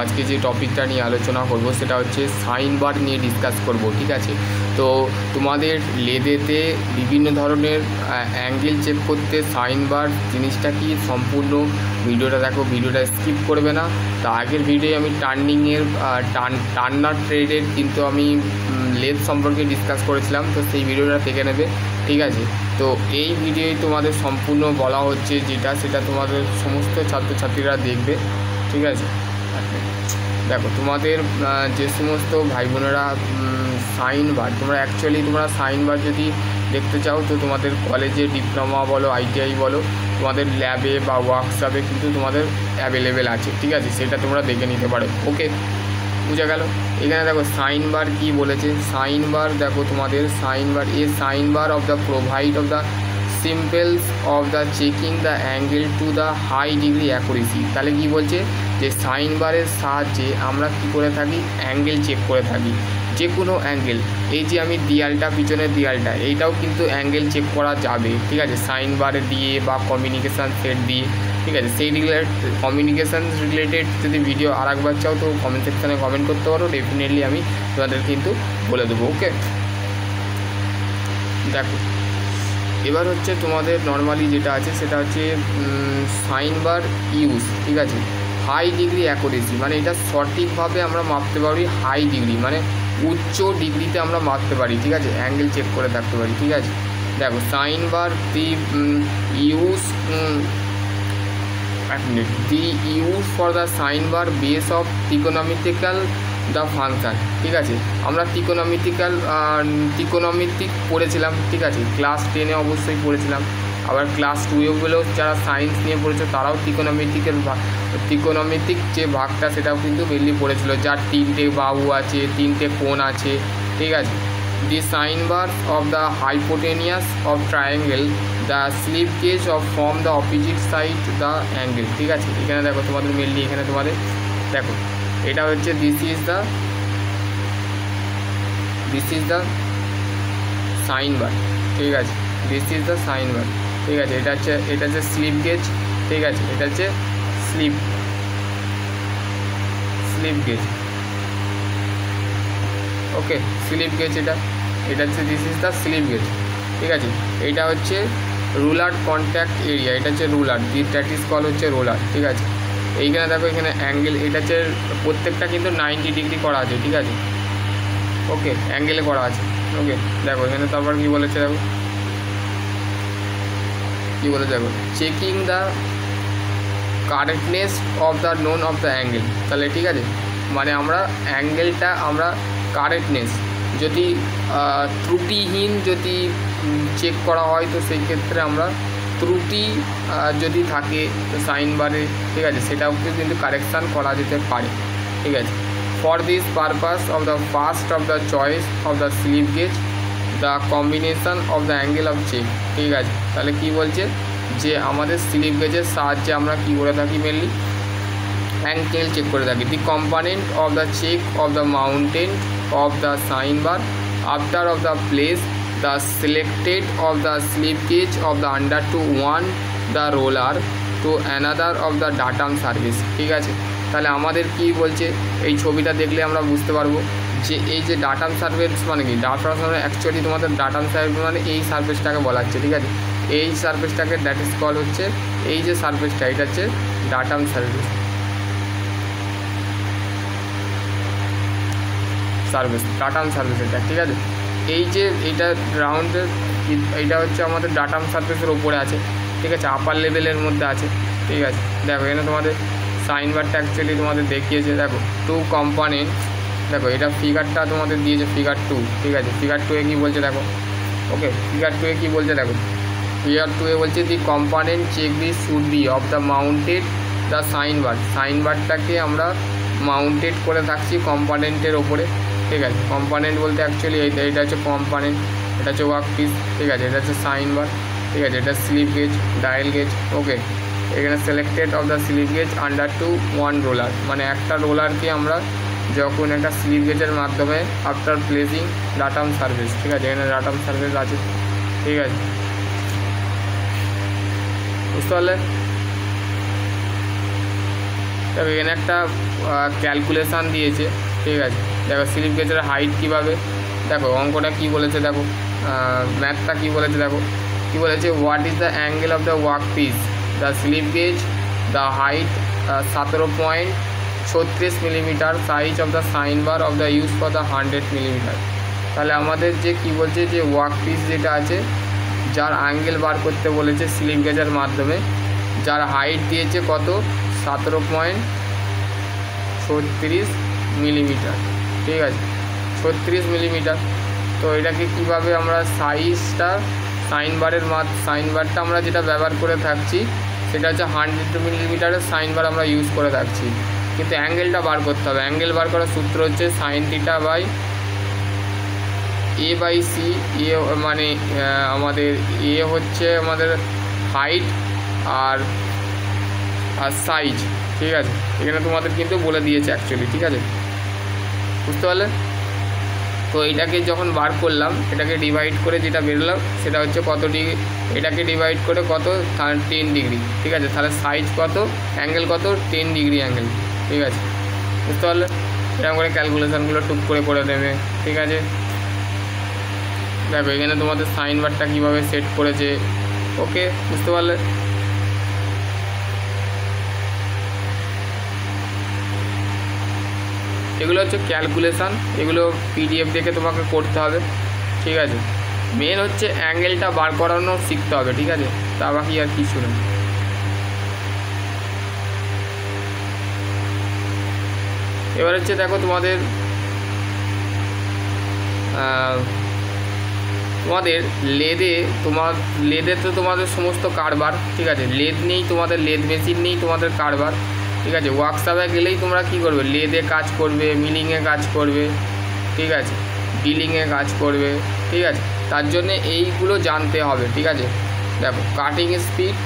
আজকে যে টপিকটা নিয়ে আলোচনা করব সেটা হচ্ছে সাইন বার নিয়ে ডিসকাস করব, ঠিক আছে। তো তোমাদের লেদেতে বিভিন্ন ধরনের অ্যাঙ্গেল চেক করতে সাইন বার জিনিসটা কি সম্পূর্ণ ভিডিওটা দেখো, ভিডিওটা স্কিপ করবে না। তো আগের ভিডিওয়ে আমি টার্নিংয়ের টার্নার ট্রেডের কিন্তু আমি লেদ সম্পর্কে ডিসকাস করেছিলাম, তো সেই ভিডিওটা দেখে নেবে, ঠিক আছে। তো এই ভিডিওয়ে তোমাদের সম্পূর্ণ বলা হচ্ছে যেটা সেটা তোমাদের সমস্ত ছাত্রছাত্রীরা দেখবে, ঠিক আছে। দেখো তোমাদের যে সমস্ত ভাই বোনেরা সাইন বার তোমরা সাইন বার যদি দেখতে চাও তো তোমাদের কলেজে ডিপ্লোমা বলো, আইটিআই বলো, তোমাদের ল্যাবে বা ওয়ার্কশপে কিন্তু তোমাদের অ্যাভেলেবেল আছে, ঠিক আছে। সেটা তোমরা দেখে নিতে পারো, ওকে, বুঝা গেল। এখানে দেখো সাইন বার কী বলেছে। সাইন বার দেখো তোমাদের sine bar of the provide of the simples of the checking the angle to the high degree accuracy. তাহলে কী বলছে যে সাইন বারের সাহায্যে আমরা কী করে থাকি, অ্যাঙ্গেল চেক করে থাকি, যে কোনো অ্যাঙ্গেল। এই যে আমি দিয়ালটা, পিছনের দিয়ালটা, এইটাও কিন্তু অ্যাঙ্গেল চেক করা যাবে, ঠিক আছে, সাইন বার দিয়ে বা কমিউনিকেশান সেট দিয়ে, ঠিক আছে। সেই কমিউনিকেশান রিলেটেড যদি ভিডিও আরেকবার চাও তো কমেন্ট সেকশানে কমেন্ট করতে পারো, ডেফিনেটলি আমি তোমাদের কিন্তু বলে দেবো, ওকে। দেখো এবার হচ্ছে তোমাদের নর্মালি যেটা আছে সেটা হচ্ছে সাইন বার ইউজ, ঠিক আছে। হাই ডিগ্রি অ্যাকুরেসি মানে এটা সঠিকভাবে আমরা মাপতে পারি, হাই ডিগ্রি মানে উচ্চ ডিগ্রিতে আমরা মাপতে পারি, ঠিক আছে, অ্যাঙ্গেল চেক করে থাকতে পারি, ঠিক আছে। দেখো sine bar the use for the sine bar base of ত্রিকোণমিতিক্যাল দ্য ফাংশান, ঠিক আছে। আমরা ত্রিকোণমিতিক পড়েছিলাম, ঠিক আছে, ক্লাস 10-এ অবশ্যই পড়েছিলাম। আবার ক্লাস 12-এও যারা সায়েন্স নিয়ে পড়েছে তারাও ত্রিকোণমিতিক যে ভাগটা সেটাও কিন্তু মেনলি পড়েছিল, যার 3টে বাহু আছে, 3টে কোণ আছে, ঠিক আছে। The sine bar of the hypotenuse of triangle the slip gauge of from the opposite side the angle, ঠিক আছে। এখানে দেখো তোমাদের মেনলি এখানে তোমাদের দেখো এটা হচ্ছে দিস ইজ দ্য সাইন বার, ঠিক আছে, দিস ইজ দ্য সাইন বার, ঠিক আছে। এটা হচ্ছে স্লিপ গেজ, ঠিক আছে, এটা হচ্ছে slip gauge, okay, slip gauge এটা হচ্ছে this is the slip gauge, ঠিক আছে। এটা হচ্ছে রুলার কন্ট্যাক্ট এরিয়া, এটা হচ্ছে রুলার, দ্যাট ইজ কল হচ্ছে রোলার, ঠিক আছে। এইখানে দেখো এখানে অ্যাঙ্গেল, এটা হচ্ছে প্রত্যেকটা কিন্তু 90 ডিগ্রি করা আছে, ঠিক আছে, ওকে, অ্যাঙ্গেলে করা আছে, ওকে। দেখো এখানে তারপর কী বলেছে, দেখো checking the correctness of the known of the angle. তাহলে ঠিক আছে, মানে আমরা অ্যাঙ্গেলটা আমরা কারেক্টনেস যদি ত্রুটিহীন যদি চেক করা হয় তো সেই ক্ষেত্রে আমরা ত্রুটি যদি থাকে তো সাইন বারে, ঠিক আছে, সেটাও কিন্তু কারেকশান করা যেতে পারে, ঠিক আছে। For this purpose of the first of the choice of the slip gauge the combination of the angle of check, ঠিক আছে। তাহলে কি বলছে যে আমাদের স্লিপ গেজের সাহায্যে আমরা কী করে থাকি, মেনলি অ্যাঙ্গেল চেক করে থাকি। The component of the check of the mountain of the sine bar after of the place the selected of the slip gauge of the under to one the roller to another of the datum service, ঠিক আছে। তাহলে আমাদের কি বলছে, এই ছবিটা দেখলে আমরা বুঝতে পারবো যে এই যে ডাটাম সার্ভিস মানে কি, ডাটাম সার্ভিস অ্যাকচুয়ালি তোমাদের ডাটাম সার্ভিস মানে এই সার্ভিসটাকে বলা হচ্ছে, ঠিক আছে। এই সার্ভিসটাকে দ্যাট ইজ কল হচ্ছে, এই যে সার্ভিসটা এটা হচ্ছে ডাটাম সার্ভিস, ডাটাম সার্ভিস এটা, ঠিক আছে। এই যে এইটা রাউন্ডের এইটা হচ্ছে আমাদের ডাটাম সার্ফেসের ওপরে আছে, ঠিক আছে, আপার লেভেলের মধ্যে আছে, ঠিক আছে। দেখো এখানে তোমাদের সাইন বারটা অ্যাকচুয়ালি তোমাদের দেখিয়েছে, দেখো 2 কম্পোনেন্ট, দেখো এটা ফিগারটা তোমাদের দিয়েছে ফিগার 2, ঠিক আছে। ফিগার 2-এ কী বলছে দেখো, ওকে, ফিগার 2-এ কী বলছে দেখো, ফিগার 2-এ বলছে the component check this should be of the mounted the sine বারটাকে আমরা মাউন্টেড করে থাকছি কম্পোনেন্টের ওপরে, ঠিক আছে। কম্পোনেন্ট বলতে অ্যাকচুয়ালি এটা হচ্ছে কম্পোনেন্ট, এটা হচ্ছে ওয়ার্ক পিস, ঠিক আছে, এটা হচ্ছে সাইন বার, ঠিক আছে, এটা slip gauge, dial gauge, okay. এখানে selected of the slip gauge under to one roller, মানে একটা রোলারকে আমরা যখন একটা স্লিপ গেজের মাধ্যমে আফটার প্লেসিং ডাটাম সার্ভিস, ঠিক আছে, এখানে ডাটাম সার্ভিস আছে, ঠিক আছে, বুঝতে পারলে। দেখো এখানে একটা ক্যালকুলেশান দিয়েছে, ঠিক আছে। দেখো স্লিপ গেজের হাইট কীভাবে, দেখো অঙ্কটা কী বলেছে, দেখো ম্যাথটা কী বলেছে, দেখো কী বলেছে, what is the angle of the work piece, the slip gauge, the height 17.36 millimetre, size of the sine bar of the use for the 100 millimetre. তাহলে আমাদের যে কী বলছে, যে ওয়ার্ক পিস যেটা আছে, যার অ্যাঙ্গেল বার করতে বলেছে স্লিপ গেজের মাধ্যমে, যার হাইট দিয়েছে কত, 17.36 মিলিমিটার, ঠিক আছে, 36 মিলিমিটার। তো এটাকে কিভাবে আমরা সাইজটা, সাইন বারটা আমরা যেটা ব্যবহার করে থাকছি সেটা হচ্ছে 100 মিলিমিটারের সাইন বার আমরা ইউজ করে থাকছি, কিন্তু অ্যাঙ্গেলটা বার করতে হবে। অ্যাঙ্গেল বার করার সূত্র হচ্ছে সাইন থিটা বাই A/C। এ মানে আমাদের এ হচ্ছে আমাদের হাইট আর সাইজ, ঠিক আছে। এখানে তোমাদের কিন্তু বলে দিয়েছে অ্যাকচুয়ালি, ঠিক আছে, বুঝতে পারলে। তো এটাকে যখন বার করলাম, এটাকে ডিভাইড করে যেটা বেরোলাম সেটা হচ্ছে কত ডিগ্রি, এটাকে ডিভাইড করে কত, 10 ডিগ্রি, ঠিক আছে। তাহলে সাইজ কত, অ্যাঙ্গেল কত, 10 ডিগ্রি অ্যাঙ্গেল, ঠিক আছে, বুঝতে পারলে। এরকম করে ক্যালকুলেশানগুলো টুক করে দেবে, ঠিক আছে। দেখো এখানে তোমাদের সাইন বারটা কীভাবে সেট করেছে, ওকে, বুঝতে পারলে। এগুলো হচ্ছে ক্যালকুলেশান, এগুলো PDF দেখে তোমাকে করতে হবে, ঠিক আছে। মেন হচ্ছে অ্যাঙ্গেলটা বার করানো শিখতে হবে, ঠিক আছে, তা বাকি আর কিছু না। এবার হচ্ছে দেখো তোমাদের লেদে তো তোমাদের সমস্ত কারবার, ঠিক আছে। লেদ নেই তোমাদের, লেদ মেশিন নেই তোমাদের কারবার, ঠিক আছে। ওয়ার্কশপে গেলেই তোমরা কী করবে, লেদে কাজ করবে, মিলিংয়ে কাজ করবে, ঠিক আছে, ডিলিংয়ে কাজ করবে, ঠিক আছে। তার জন্যে এইগুলো জানতে হবে, ঠিক আছে। দেখো cutting speed,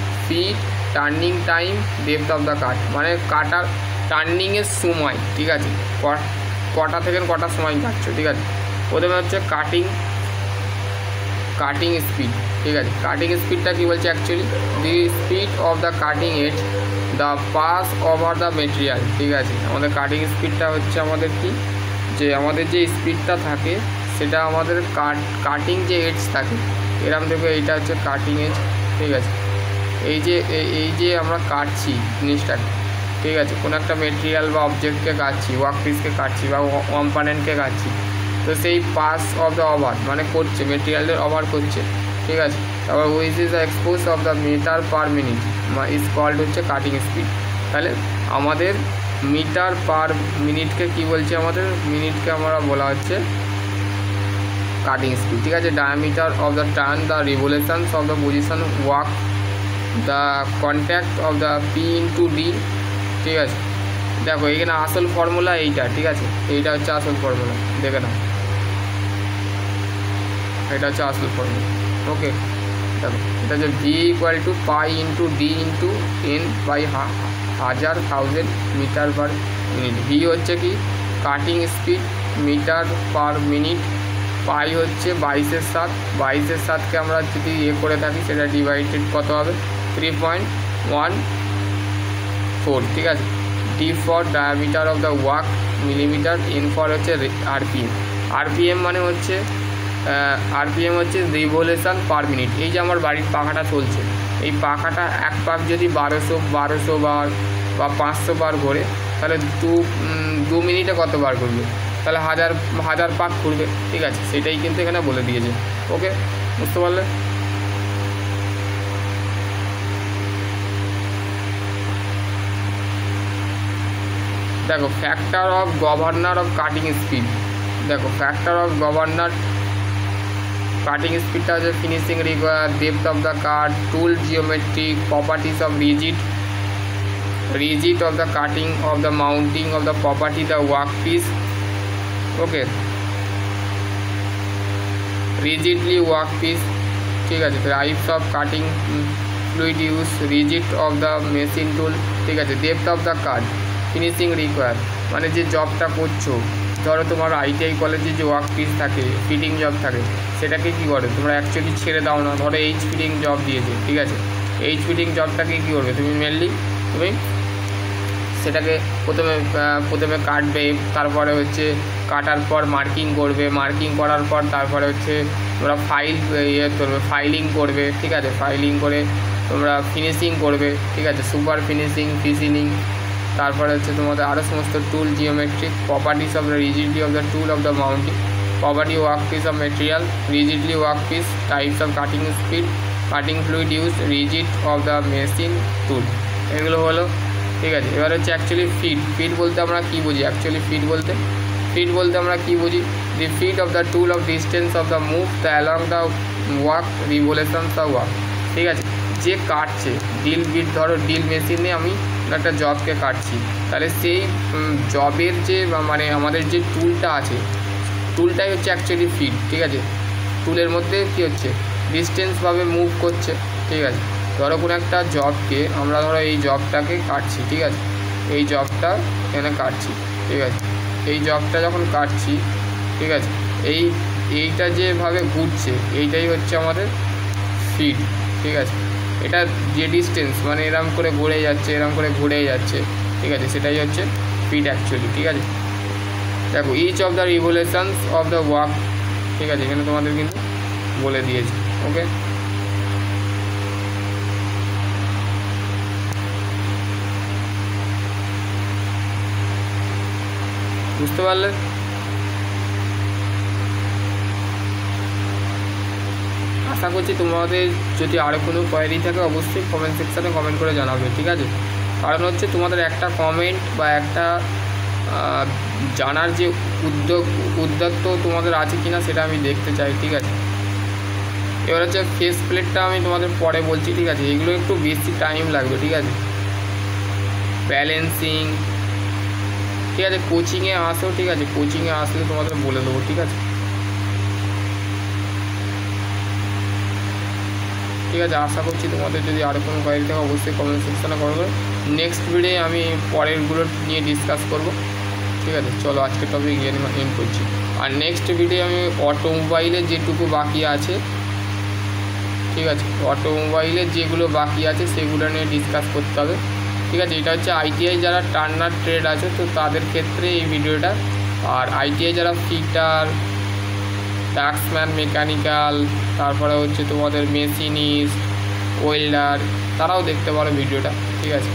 turning time, depth of the cut, মানে কাটার টার্নিংয়ের সময়, ঠিক আছে, কটা থেকে কটার সময় কাটছো, ঠিক আছে। প্রথমে হচ্ছে কাটিং স্পিড, ঠিক আছে। কাটিং স্পিডটা কী বলছে actually, the speed of the cutting edge, the pass over the material, ঠিক আছে। আমাদের কাটিং স্পিডটা হচ্ছে আমাদের কি, যে আমাদের যে স্পিডটা থাকে সেটা আমাদের কাটিং যে এজ থাকে, এরকম দেখবে এইটা হচ্ছে কাটিং এজ, ঠিক আছে। এই যে আমরা কাটছি জিনিসটাকে, ঠিক আছে, কোনো একটা মেটেরিয়াল বা অবজেক্টকে কাটছি, ওয়ার্ক পিসকে কাটছি বা কম্পোনেন্টকে কাটছি, তো সেই পাস অফ দ্য ওভার মানে করছে, মেটেরিয়ালের ওভার করছে, ঠিক আছে। তারপর which is the expose of the metre per minute is called হচ্ছে কাটিং স্পিড। তাহলে আমাদের মিটার পার মিনিটকে কি বলছে, আমাদের মিনিটকে আমরা বলা হচ্ছে কাটিং স্পিড, ঠিক আছে। Diameter of the turn, the revolutions of the position work, the contact of the P/D, ঠিক আছে। দেখো এখানে আসল ফর্মুলা এইটা, ঠিক আছে, এইটা হচ্ছে আসল ফর্মুলা, দেখে নাও, এটা হচ্ছে আসল ফর্মুলা, ওকে। দেখো এটা হচ্ছে V = π/D/N/1000 metre per minute. V হচ্ছে কি cutting speed, metre per minute, pi হচ্ছে 22-এর 7, 22-এর 7কে আমরা যদি করে থাকি সেটা ডিভাইডেড কত হবে, 3.14, ঠিক আছে। D for diameter of the work millimetre, N for হচ্ছে RPM। RPM মানে হচ্ছে রিভলিউশন পার মিনিট। এই যে আমার বাড়ির পাখাটা চলছে, এই পাখাটা এক পাক যদি 1200 বার বা 500 বার ঘোরে, তাহলে 2 মিনিটে কত বার করবে, তাহলে হাজার পাক ঘুরবে, ঠিক আছে। সেটাই কিন্তু এখানে বলে দিয়েছে, ওকে, বুঝতে পারলে। দেখো factor of governor of cutting speed, দেখো ফ্যাক্টর অফ গভর্নর কাটিং স্পিডটা হচ্ছে finishing require, depth of the cut, tool geometric properties of rigid of the cutting of the mounting of the property the workpiece, okay, rigidly workpiece, ঠিক আছে। Types of cutting fluid use, rigid of the machine টুল, ঠিক আছে। Depth of the cut, finishing require, মানে যে জবটা করছো, ধরো তোমার ITI কলেজে যে ওয়ার্ক পিস থাকে, ফিটিং জব থাকে, সেটাকে কী করে তোমরা অ্যাকচুয়ালি ছেড়ে দাও না, ধরো এইচ ফিটিং জব দিয়েছে, ঠিক আছে। এইচ ফিটিং জবটাকে কী করবে তুমি, মেনলি তুমি সেটাকে প্রথমে কাটবে, তারপরে হচ্ছে কাটার পর মার্কিং করবে, মার্কিং করার পর তারপরে হচ্ছে তোমরা ফাইলিং করবে, ঠিক আছে, ফাইলিং করে তোমরা ফিনিশিং করবে, ঠিক আছে, সুপার ফিনিশিং, ফিসিলিং, তারপরে হচ্ছে তোমাদের আরও সমস্ত tool, geometric properties of the rigidity of the tool of the mounting, property work piece of material, rigidly work piece, types of cutting speed, cutting fluid use, rigid of the machine tool, এগুলো হলো, ঠিক আছে। এবার হচ্ছে actually fit বলতে আমরা কী বুঝি? অ্যাকচুয়ালি ফিট বলতে আমরা কী বুঝি? The feed of the tool of distance of the move the along the work revolutions the work, ঠিক আছে। যে কাটছে ধরো ড্রিল মেশিনে আমি একটা জবকে কাটছি, তাহলে সেই জবের যে মানে আমাদের যে টুলটা আছে, টুলটাই হচ্ছে অ্যাকচুয়ালি ফিট, ঠিক আছে। টুলের মধ্যে কী হচ্ছে? ডিস্টেন্সভাবে মুভ করছে, ঠিক আছে। ধরো কোনো একটা জবকে আমরা ধরো এই জবটাকে কাটছি, ঠিক আছে, এই জবটা এখানে কাটছি, ঠিক আছে। এই জবটা যখন কাটছি, ঠিক আছে, এইটা যেভাবে ঘুরছে এইটাই হচ্ছে আমাদের ফিট, ঠিক আছে। এটা যে ডিস্টেন্স মানে এরম করে ঘুরে যাচ্ছে, ঠিক আছে, সেটাই হচ্ছে ফিট অ্যাকচুয়ালি, ঠিক আছে। দেখো each of the revolutions of the work, ঠিক আছে, এখানে তোমাদের কিন্তু বলে দিয়েছে, ওকে। বুঝতে পারলে? আশা করছি তোমাদের যদি আরও কোনো কোয়েরি থাকে অবশ্যই কমেন্ট সেকশানে কমেন্ট করে জানাবে, ঠিক আছে। কারণ হচ্ছে তোমাদের একটা কমেন্ট বা একটা জানার যে উদ্যত্ত তোমাদের আছে কিনা সেটা আমি দেখতে চাই, ঠিক আছে। এবার হচ্ছে ফেস প্লেটটা আমি তোমাদের পরে বলছি, ঠিক আছে। এগুলো একটু বেশি টাইম লাগবে, ঠিক আছে। ব্যালেন্সিং, ঠিক আছে, কোচিংয়ে আসো, ঠিক আছে, কোচিংয়ে আসলে তোমাদের বলে দেবো, ঠিক আছে, ঠিক আছে। আশা করছি তোমাদের যদি আরও কোনো কোয়েরি থাকে অবশ্যই কমেন্ট সেকশানে করবে। নেক্সট ভিডিও আমি পরেরগুলো নিয়ে ডিসকাস করব, ঠিক আছে। চলো আজকের টপিক এন্ড করছি। আর নেক্সট ভিডিও আমি অটোমোবাইলের যেটুকু বাকি আছে, ঠিক আছে, অটোমোবাইলের যেগুলো বাকি আছে সেগুলো নিয়ে ডিসকাস করতে হবে, ঠিক আছে। এটা হচ্ছে আইটিআই যারা টার্নার ট্রেড আছে তো তাদের ক্ষেত্রে এই ভিডিওটা, আর আইটিআই যারা ফিটার, টাস্কম্যান, মেকানিক্যাল, তারপরে হচ্ছে তোমাদের মেশিনিস্ট, ওয়েল্ডার, তারাও দেখতে পারো ভিডিওটা, ঠিক আছে।